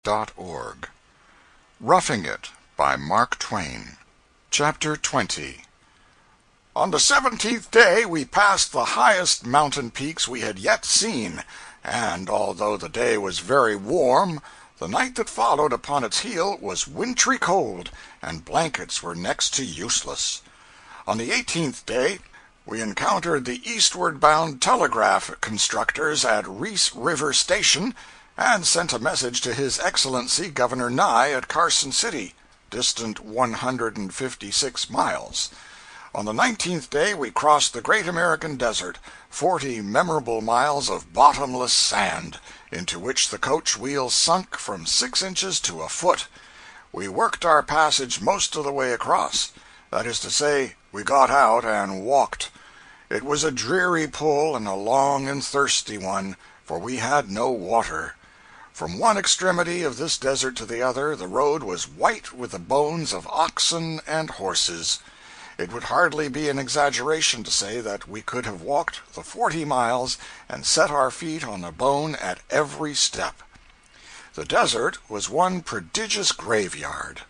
It.org. Roughing It by Mark Twain. Chapter 20. On the 17th day we passed the highest mountain peaks we had yet seen, and although the day was very warm, the night that followed upon its heel was wintry cold, and blankets were next to useless. On the 18th day we encountered the eastward-bound telegraph constructors at Reese River Station, and sent a message to His Excellency Governor Nye at Carson City, distant 156 miles. On the 19th day we crossed the great American desert, 40 memorable miles of bottomless sand, into which the coach wheels sunk from 6 inches to a foot. We worked our passage most of the way across. That is to say, we got out and walked. It was a dreary pull and a long and thirsty one, for we had no water. From one extremity of this desert to the other, the road was white with the bones of oxen and horses. It would hardly be an exaggeration to say that we could have walked the 40 miles and set our feet on a bone at every step. The desert was one prodigious graveyard,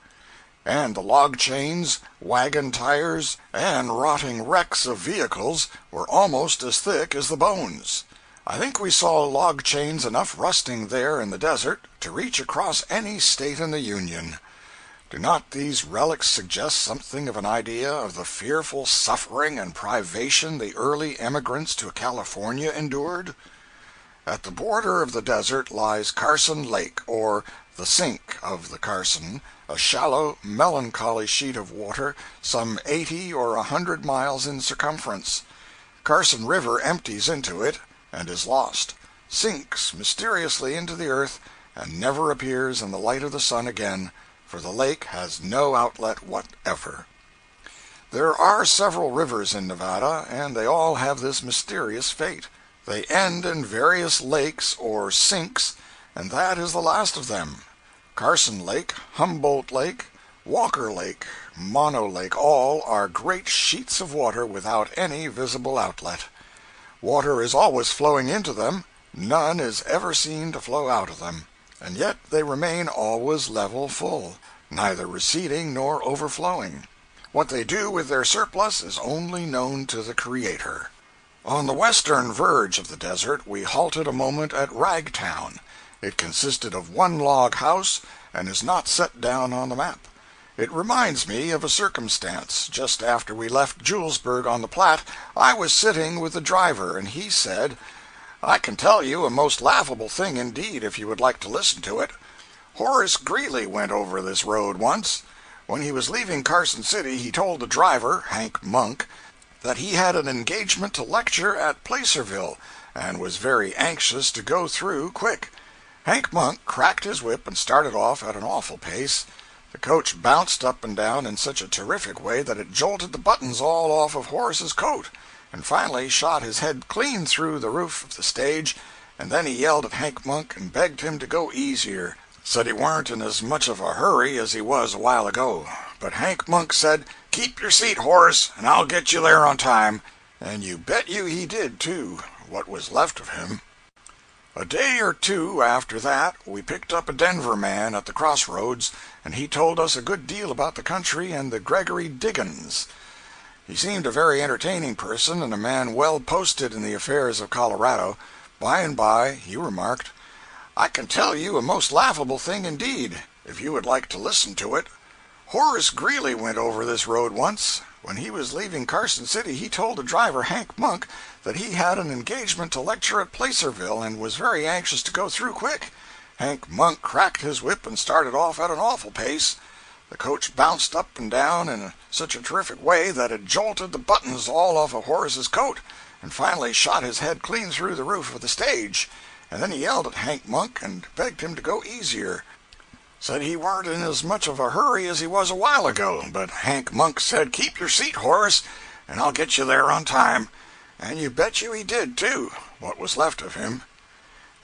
and the log chains, wagon tires, and rotting wrecks of vehicles were almost as thick as the bones. I think we saw log chains enough rusting there in the desert to reach across any state in the Union. Do not these relics suggest something of an idea of the fearful suffering and privation the early emigrants to California endured? At the border of the desert lies Carson Lake, or the Sink of the Carson, a shallow, melancholy sheet of water some 80 or 100 miles in circumference. Carson River empties into it and is lost, sinks mysteriously into the earth, and never appears in the light of the sun again, for the lake has no outlet whatever. There are several rivers in Nevada, and they all have this mysterious fate. They end in various lakes or sinks, and that is the last of them. Carson Lake, Humboldt Lake, Walker Lake, Mono Lake, all are great sheets of water without any visible outlet. Water is always flowing into them, none is ever seen to flow out of them, and yet they remain always level full, neither receding nor overflowing. What they do with their surplus is only known to the Creator. On the western verge of the desert we halted a moment at Ragtown. It consisted of one log house, and is not set down on the map. It reminds me of a circumstance. Just after we left Julesburg on the Platte, I was sitting with the driver, and he said, "I can tell you a most laughable thing indeed, if you would like to listen to it. Horace Greeley went over this road once. When he was leaving Carson City, he told the driver, Hank Monk, that he had an engagement to lecture at Placerville, and was very anxious to go through quick. Hank Monk cracked his whip and started off at an awful pace. The coach bounced up and down in such a terrific way that it jolted the buttons all off of Horace's coat, and finally shot his head clean through the roof of the stage, and then he yelled at Hank Monk and begged him to go easier. Said he weren't in as much of a hurry as he was a while ago. But Hank Monk said, 'Keep your seat, Horace, and I'll get you there on time.' And you bet you he did, too, what was left of him. A day or two after that we picked up a Denver man at the crossroads, and he told us a good deal about the country and the Gregory Diggins. He seemed a very entertaining person, and a man well posted in the affairs of Colorado. By and by he remarked, 'I can tell you a most laughable thing indeed, if you would like to listen to it. Horace Greeley went over this road once. When he was leaving Carson City, he told the driver, Hank Monk, that he had an engagement to lecture at Placerville, and was very anxious to go through quick. Hank Monk cracked his whip and started off at an awful pace. The coach bounced up and down in such a terrific way that it jolted the buttons all off of Horace's coat, and finally shot his head clean through the roof of the stage. And then he yelled at Hank Monk and begged him to go easier. Said he weren't in as much of a hurry as he was a while ago, but Hank Monk said, 'Keep your seat, Horace, and I'll get you there on time.' And you bet you he did, too, what was left of him.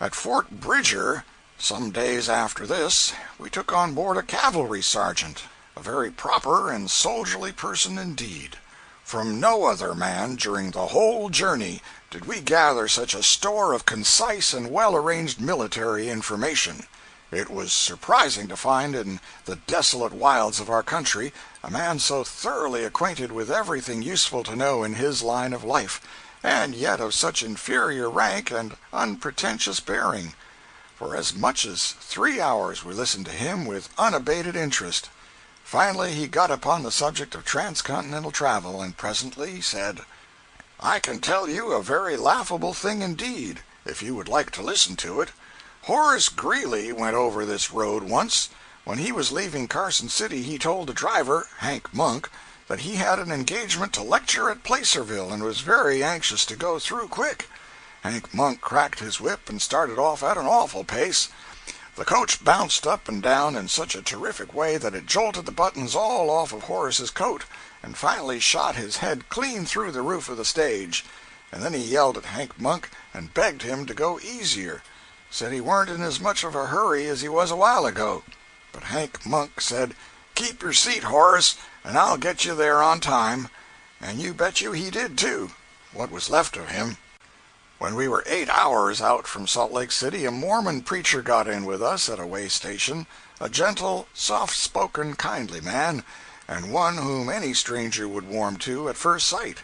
At Fort Bridger, some days after this, we took on board a cavalry sergeant, a very proper and soldierly person indeed. From no other man during the whole journey did we gather such a store of concise and well-arranged military information. It was surprising to find in the desolate wilds of our country a man so thoroughly acquainted with everything useful to know in his line of life, and yet of such inferior rank and unpretentious bearing. For as much as 3 hours we listened to him with unabated interest. Finally he got upon the subject of transcontinental travel, and presently said, "I can tell you a very laughable thing indeed, if you would like to listen to it. Horace Greeley went over this road once. When he was leaving Carson City he told the driver, Hank Monk, that he had an engagement to lecture at Placerville and was very anxious to go through quick. Hank Monk cracked his whip and started off at an awful pace. The coach bounced up and down in such a terrific way that it jolted the buttons all off of Horace's coat, and finally shot his head clean through the roof of the stage. And then he yelled at Hank Monk and begged him to go easier. Said he weren't in as much of a hurry as he was a while ago. But Hank Monk said, 'Keep your seat, Horace, and I'll get you there on time.' And you bet you he did, too, what was left of him. When we were 8 hours out from Salt Lake City, a Mormon preacher got in with us at a way station, a gentle, soft-spoken, kindly man, and one whom any stranger would warm to at first sight.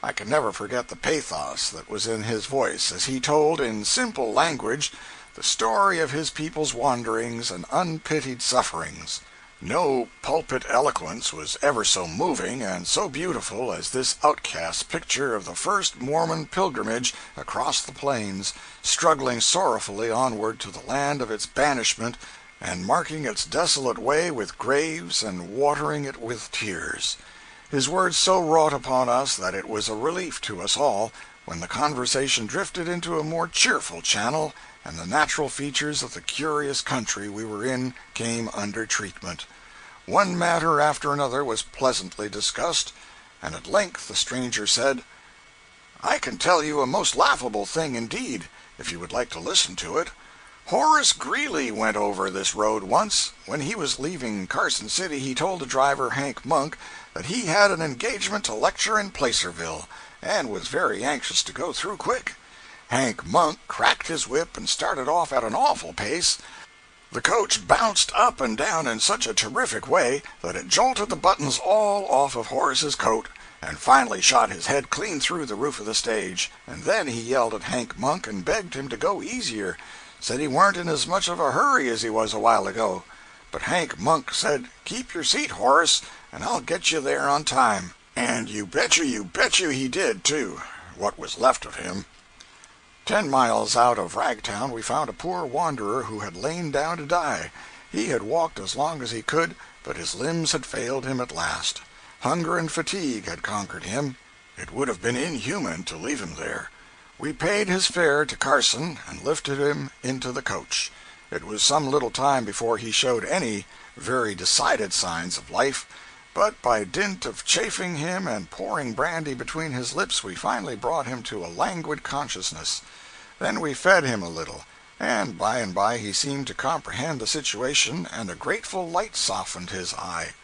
I can never forget the pathos that was in his voice as he told, in simple language, the story of his people's wanderings and unpitied sufferings. No pulpit eloquence was ever so moving and so beautiful as this outcast's picture of the first Mormon pilgrimage across the plains, struggling sorrowfully onward to the land of its banishment, and marking its desolate way with graves and watering it with tears. His words so wrought upon us that it was a relief to us all when the conversation drifted into a more cheerful channel and the natural features of the curious country we were in came under treatment. One matter after another was pleasantly discussed, and at length the stranger said, "I can tell you a most laughable thing indeed, if you would like to listen to it. Horace Greeley went over this road once. When he was leaving Carson City he told the driver, Hank Monk, that he had an engagement to lecture in Placerville, and was very anxious to go through quick. Hank Monk cracked his whip and started off at an awful pace. The coach bounced up and down in such a terrific way that it jolted the buttons all off of Horace's coat, and finally shot his head clean through the roof of the stage. And then he yelled at Hank Monk and begged him to go easier. Said he weren't in as much of a hurry as he was a while ago. But Hank Monk said, 'Keep your seat, Horace, and I'll get you there on time.' And you bet you he did, too, what was left of him. 10 miles out of Ragtown we found a poor wanderer who had lain down to die. He had walked as long as he could, but his limbs had failed him at last. Hunger and fatigue had conquered him. It would have been inhuman to leave him there. We paid his fare to Carson and lifted him into the coach. It was some little time before he showed any very decided signs of life, but by dint of chafing him and pouring brandy between his lips we finally brought him to a languid consciousness. Then we fed him a little, and by he seemed to comprehend the situation, and a grateful light softened his eye.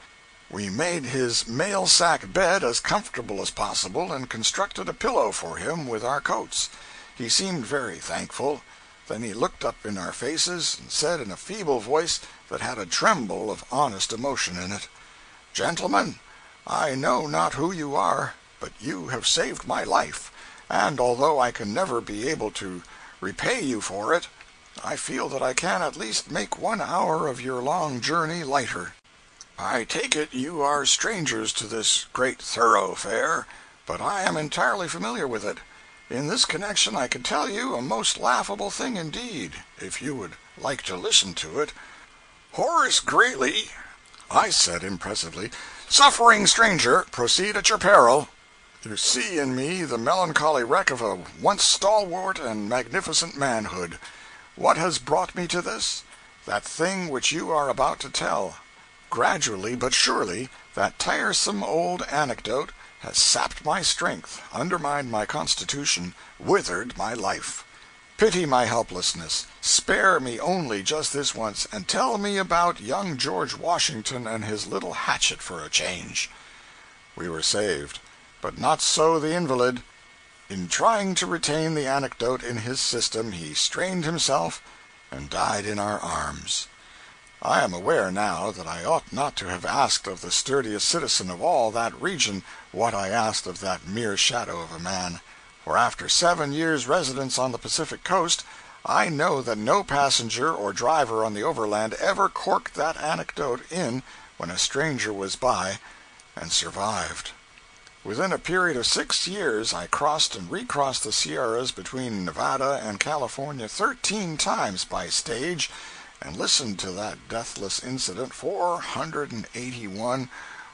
We made his mail sack bed as comfortable as possible, and constructed a pillow for him with our coats. He seemed very thankful. Then he looked up in our faces and said in a feeble voice that had a tremble of honest emotion in it, 'Gentlemen, I know not who you are, but you have saved my life, and although I can never be able to repay you for it, I feel that I can at least make 1 hour of your long journey lighter. I take it you are strangers to this great thoroughfare, but I am entirely familiar with it. In this connection I can tell you a most laughable thing indeed, if you would like to listen to it. Horace Greeley,' I said impressively, 'suffering stranger, proceed at your peril. You see in me the melancholy wreck of a once stalwart and magnificent manhood. What has brought me to this? That thing which you are about to tell. Gradually but surely, that tiresome old anecdote has sapped my strength, undermined my constitution, withered my life. Pity my helplessness, spare me only just this once, and tell me about young George Washington and his little hatchet for a change.' We were saved, but not so the invalid. In trying to retain the anecdote in his system he strained himself and died in our arms. I am aware now that I ought not to have asked of the sturdiest citizen of all that region what I asked of that mere shadow of a man, for after 7 years' residence on the Pacific coast, I know that no passenger or driver on the Overland ever corked that anecdote in when a stranger was by, and survived. Within a period of 6 years I crossed and recrossed the Sierras between Nevada and California 13 times by stage, and listened to that deathless incident 481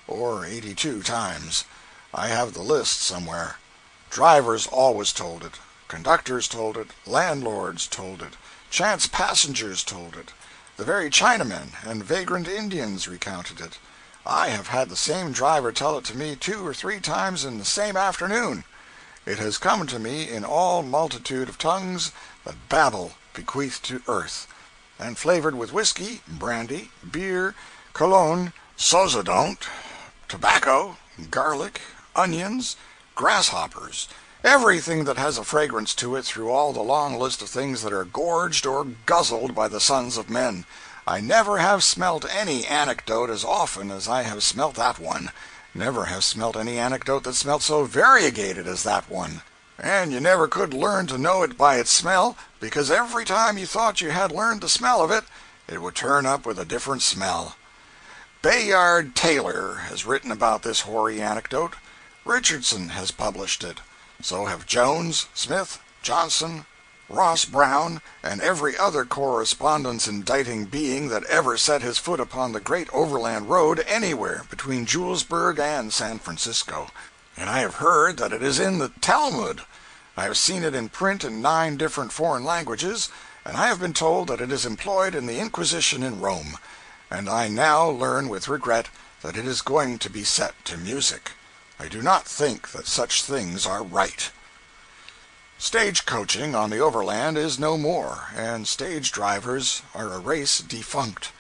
or 82 times. I have the list somewhere. Drivers always told it, conductors told it, landlords told it, chance passengers told it, the very Chinamen and vagrant Indians recounted it. I have had the same driver tell it to me 2 or 3 times in the same afternoon. It has come to me in all multitude of tongues that babble bequeathed to earth, and flavored with whiskey, brandy, beer, cologne, sozodont, tobacco, garlic, onions, grasshoppers, everything that has a fragrance to it through all the long list of things that are gorged or guzzled by the sons of men. I never have smelt any anecdote as often as I have smelt that one. Never have smelt any anecdote that smelt so variegated as that one. And you never could learn to know it by its smell, because every time you thought you had learned the smell of it, it would turn up with a different smell. Bayard Taylor has written about this hoary anecdote. Richardson has published it. So have Jones, Smith, Johnson, Ross Brown, and every other correspondence-indicting being that ever set his foot upon the great overland road anywhere between Julesburg and San Francisco. And I have heard that it is in the Talmud. I have seen it in print in 9 different foreign languages, and I have been told that it is employed in the Inquisition in Rome. And I now learn with regret that it is going to be set to music. I do not think that such things are right. Stage-coaching on the Overland is no more, and stage drivers are a race defunct.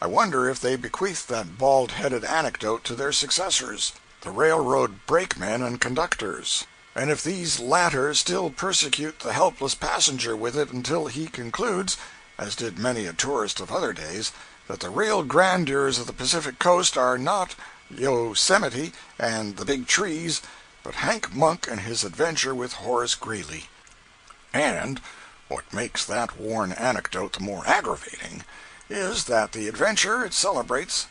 I wonder if they bequeath that bald-headed anecdote to their successors, the railroad brakemen and conductors, and if these latter still persecute the helpless passenger with it until he concludes, as did many a tourist of other days, that the real grandeurs of the Pacific coast are not Yosemite and the big trees, but Hank Monk and his adventure with Horace Greeley. And what makes that worn anecdote the more aggravating is that the adventure it celebrates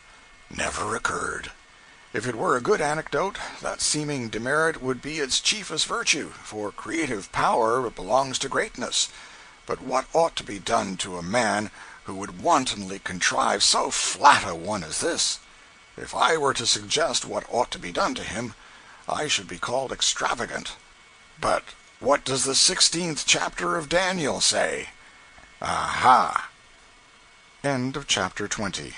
never occurred. If it were a good anecdote, that seeming demerit would be its chiefest virtue, for creative power belongs to greatness. But what ought to be done to a man who would wantonly contrive so flat a one as this? If I were to suggest what ought to be done to him, I should be called extravagant. But what does the 16th chapter of Daniel say? Aha! End of chapter 20.